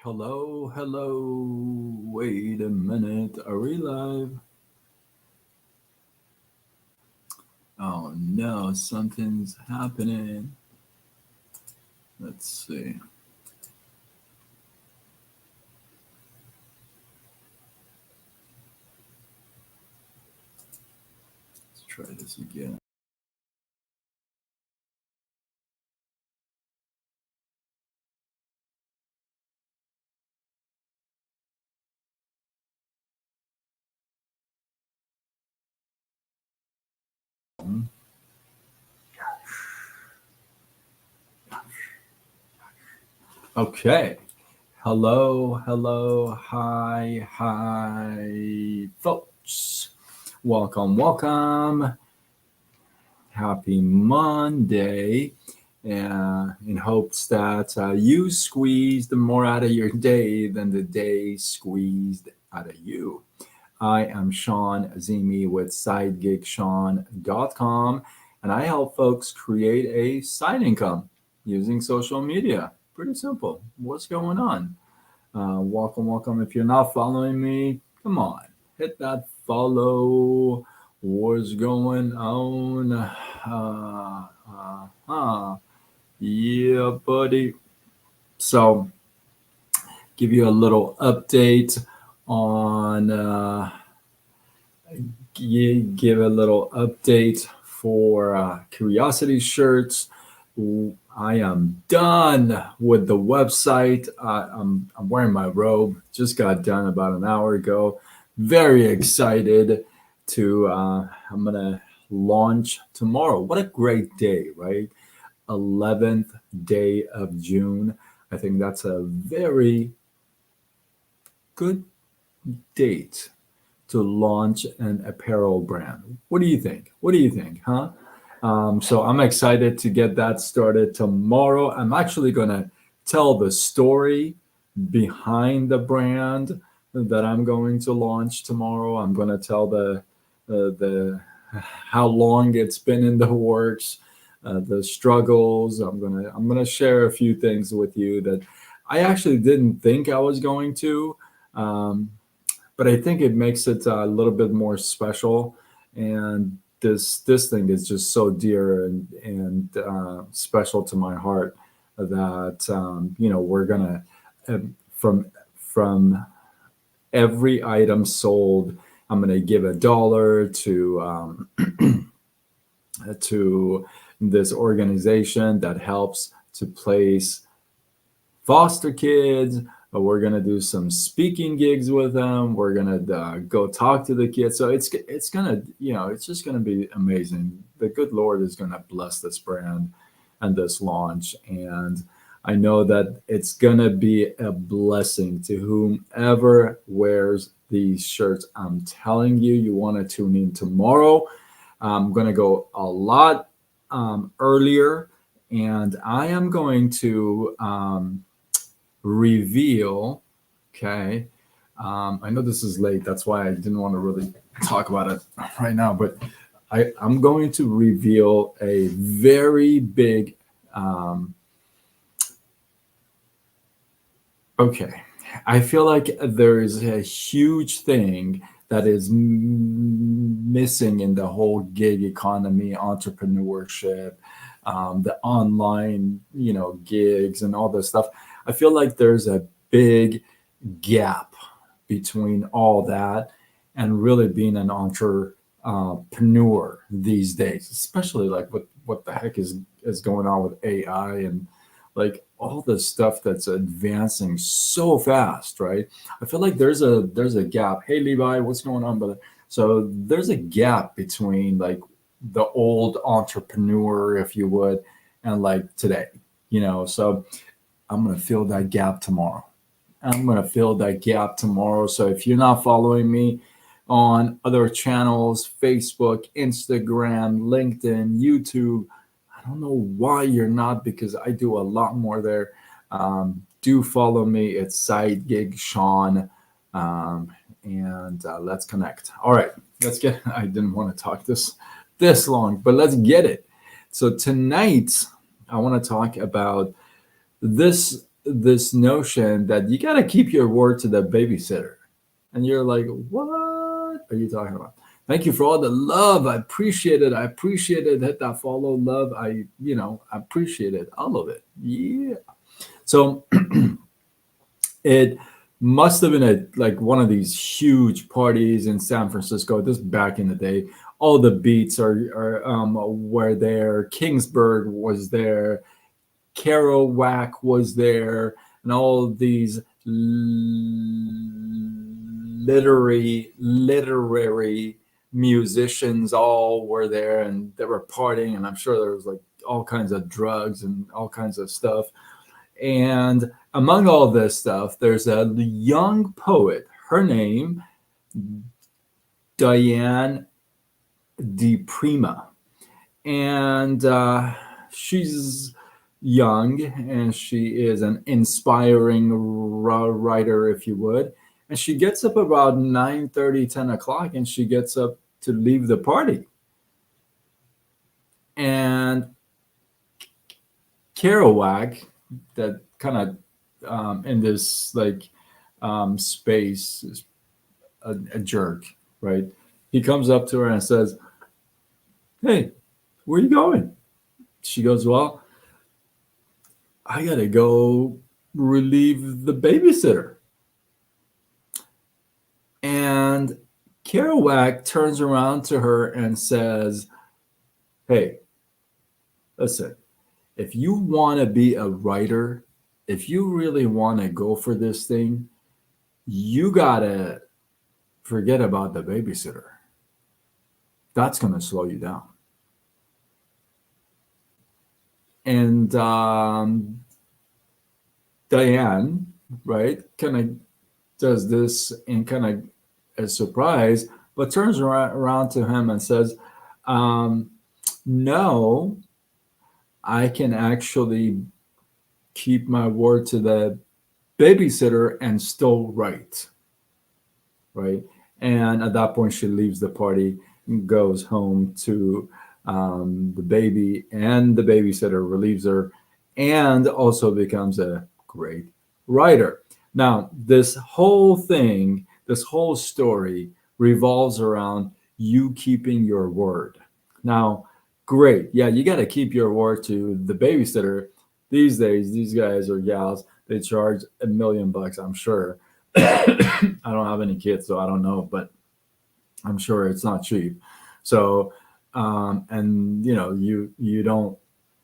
Hello, hello. Wait a minute. Are we live? Oh no, something's happening. Let's see. Let's try this again. Okay. Hello, hello, hi, folks. Welcome, welcome. Happy Monday. In hopes that you squeezed more out of your day than the day squeezed out of you. I am Sean Azimi with SideGigSean.com, and I help folks create a side income using social media. Pretty simple. What's going on? Welcome, welcome. If you're not following me, come on, hit that follow. What's going on? Yeah, buddy. So, give you a little update on give a little update for Curiosity shirts. I am done with the website. I'm wearing my robe. Just got done about an hour ago. Very excited to. I'm gonna launch tomorrow. What a great day, right? 11th day of June. I think that's a very good date to launch an apparel brand. What do you think? What do you think, huh? So I'm excited to get that started tomorrow. I'm actually going to tell the story behind the brand that I'm going to launch tomorrow. I'm going to tell the how long it's been in the works, the struggles. I'm gonna share a few things with you that I actually didn't think I was going to. Um, but I think it makes it a little bit more special. And this thing is just so dear and special to my heart that we're gonna from every item sold, I'm gonna give $1 to this organization that helps to place foster kids. We're gonna do some speaking gigs with them. We're gonna go talk to the kids. So it's gonna it's just gonna be amazing. The good Lord is gonna bless this brand and this launch, and I know that it's gonna be a blessing to whomever wears these shirts. I'm telling you, you want to tune in tomorrow. I'm gonna go a lot earlier, and I am going to reveal. Okay. I know this is late. That's why I didn't want to really talk about it right now, but I'm going to reveal a very big. Okay. I feel like there is a huge thing that is missing in the whole gig economy, entrepreneurship, the online, gigs and all this stuff. I feel like there's a big gap between all that and really being an entrepreneur these days, especially like what the heck is going on with AI and like all the stuff that's advancing so fast, right? I feel like there's a gap. Hey Levi, what's going on, brother? So there's a gap between like the old entrepreneur, if you would, and like today, So I'm gonna fill that gap tomorrow. I'm going to fill that gap tomorrow. So if you're not following me on other channels, Facebook, Instagram, LinkedIn, YouTube, I don't know why you're not, because I do a lot more there. Do follow me. It's Side Gig Sean. And let's connect. All right, let's get, I didn't want to talk this long, but let's get it. So tonight, I want to talk about this this notion that you got to keep your word to the babysitter. And you're like, what are you talking about? Thank you for all the love. I appreciate it. I appreciate it. Hit that follow, love. I appreciate it. All of it. Yeah. So it must have been like one of these huge parties in San Francisco. This back in the day. All the beats were there. Kingsburg was there. Kerouac was there, and all these literary musicians all were there, and they were partying, and I'm sure there was like all kinds of drugs and all kinds of stuff. And among all this stuff, there's a young poet. Her name, Diane de Prima, and she's young, and she is an inspiring writer, if you would. And she gets up about 9:30, 10 o'clock, and she gets up to leave the party. And Kerouac, that kind of in this like space, is a jerk, right? He comes up to her and says, "Hey, where are you going?" She goes, "Well, I gotta go relieve the babysitter." And Kerouac turns around to her and says, "Hey, listen, if you want to be a writer, if you really want to go for this thing, you gotta forget about the babysitter. That's going to slow you down." And Diane, right, kind of does this in kind of a surprise, but turns around to him and says, "No, I can actually keep my word to the babysitter and still write." Right. And at that point, she leaves the party and goes home to the baby, and the babysitter relieves her and also becomes a great writer. Now, this whole thing, this whole story revolves around you keeping your word. Now, great. Yeah, you got to keep your word to the babysitter. These days, these guys or gals, they charge $1,000,000, I'm sure. I don't have any kids, so I don't know, but I'm sure it's not cheap. So, and you don't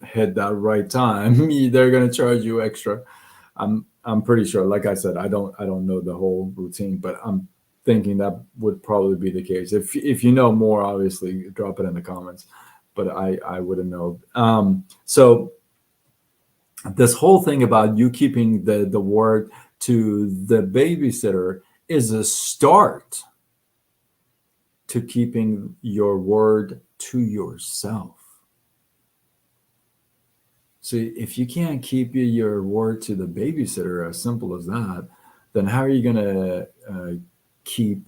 hit that right time, they're gonna charge you extra. I'm pretty sure. Like I said, I don't know the whole routine, but I'm thinking that would probably be the case. If you know more, obviously drop it in the comments. But I wouldn't know. So this whole thing about you keeping the word to the babysitter is a start to keeping your word to yourself. So if you can't keep your word to the babysitter, as simple as that, then how are you going to keep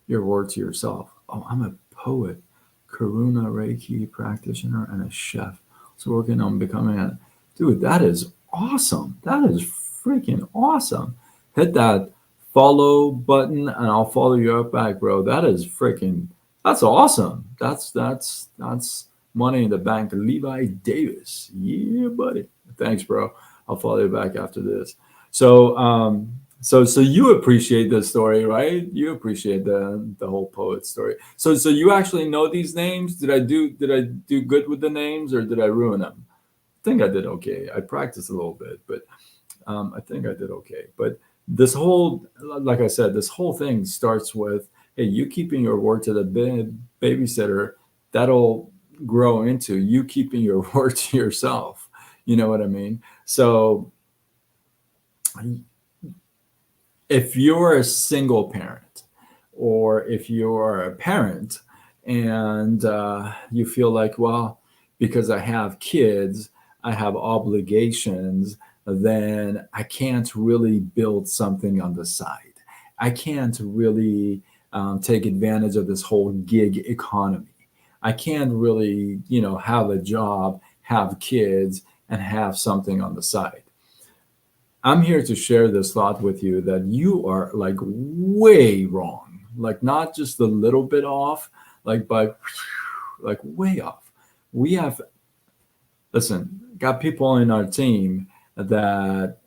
your word to yourself? Oh, I'm a poet, Karuna Reiki practitioner, and a chef. So working on becoming a dude. That is awesome. That is freaking awesome. Hit that follow button, and I'll follow you up back, bro. That is freaking. That's awesome. That's money in the bank. Levi Davis. Yeah, buddy. Thanks, bro. I'll follow you back after this. So so you appreciate this story, right? You appreciate the whole poet story. So you actually know these names? Did I do good with the names, or did I ruin them? I think I did okay. I practiced a little bit, but I think I did okay. But this whole, like I said, this whole thing starts with, hey, you keeping your word to the babysitter. That'll grow into you keeping your word to yourself. You know what I mean? So if you're a single parent, or if you're a parent and you feel like, well, because I have kids, I have obligations, then I can't really build something on the side. I can't really take advantage of this whole gig economy. I can't really, have a job, have kids, and have something on the side. I'm here to share this thought with you that you are like way wrong, like not just a little bit off, like by like way off. We have, listen, got people in our team that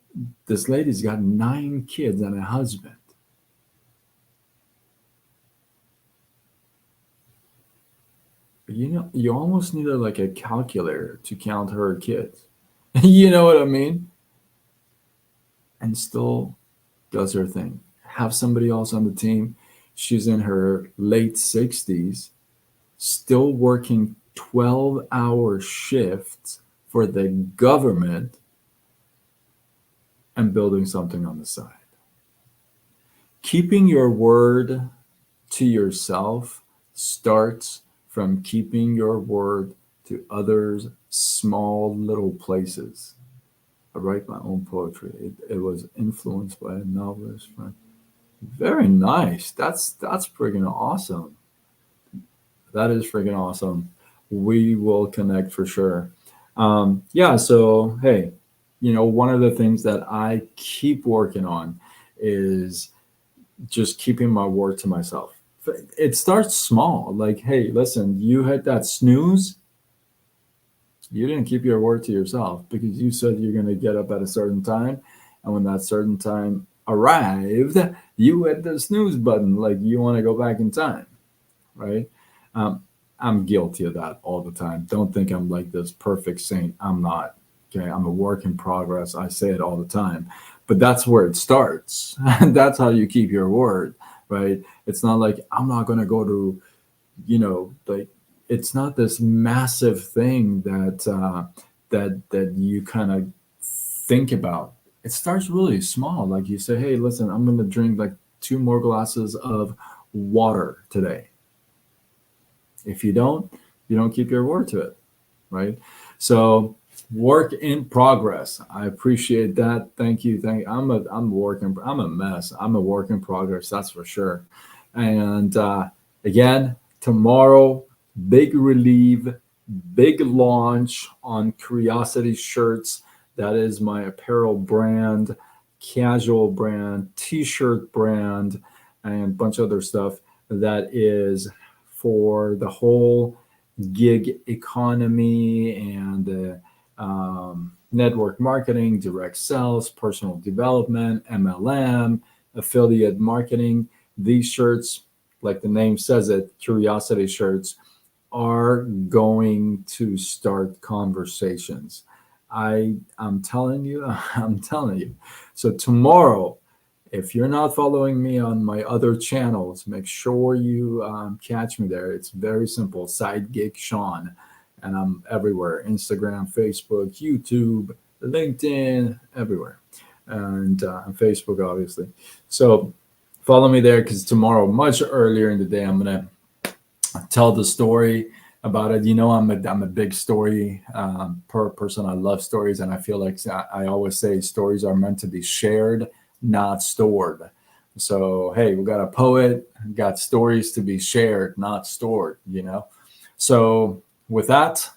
this lady's got 9 kids and a husband. You almost need like a calculator to count her kids. You know what I mean? And still does her thing. Have somebody else on the team. She's in her late 60s, still working 12-hour shifts for the government and building something on the side. Keeping your word to yourself starts from keeping your word to others, small little places. I write my own poetry. It was influenced by a novelist friend. Very nice. That's freaking awesome. That is freaking awesome. We will connect for sure. Yeah. So hey, one of the things that I keep working on is just keeping my word to myself. It starts small. Like, hey, listen, you hit that snooze. You didn't keep your word to yourself because you said you're going to get up at a certain time. And when that certain time arrived, you hit the snooze button like you want to go back in time, right? Um, I'm guilty of that all the time. Don't think I'm like this perfect saint. I'm not. Okay. I'm a work in progress. I say it all the time. But that's where it starts. That's how you keep your word, right? It's not like I'm not going to go to, like it's not this massive thing that you kind of think about. It starts really small. Like you say, hey, listen, I'm going to drink like 2 more glasses of water today. If you don't keep your word to it, right? So work in progress. I appreciate that. Thank you. I'm a mess. I'm a work in progress. That's for sure. And again, tomorrow, big relief, big launch on Curiosity shirts. That is my apparel brand, casual brand, t-shirt brand, and a bunch of other stuff that is for the whole gig economy and network marketing, direct sales, personal development, MLM, affiliate marketing. These shirts, like the name says it, Curiosity shirts, are going to start conversations. I'm telling you, I'm telling you. So tomorrow, if you're not following me on my other channels, make sure you catch me there. It's very simple. Side Gig Sean, and I'm everywhere: Instagram, Facebook, YouTube, LinkedIn, everywhere, and Facebook, obviously. So follow me there because tomorrow, much earlier in the day, I'm gonna tell the story about it. I'm a big story per person. I love stories, and I feel like I always say stories are meant to be shared, not stored. So hey, we got a poet, got stories to be shared, not stored. So with that,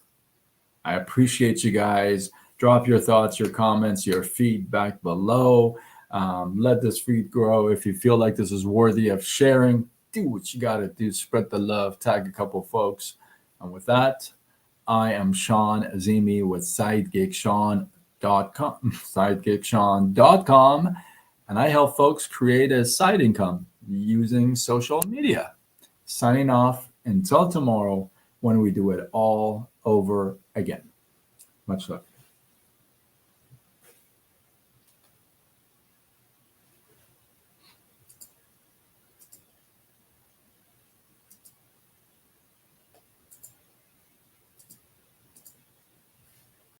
I appreciate you guys. Drop your thoughts, your comments, your feedback below. Let this feed grow. If you feel like this is worthy of sharing, do what you got to do. Spread the love, tag a couple folks. And with that, I am Sean Azimi with SideGigSean.com, SideGigSean.com, and I help folks create a side income using social media. Signing off until tomorrow when we do it all over again. Much love.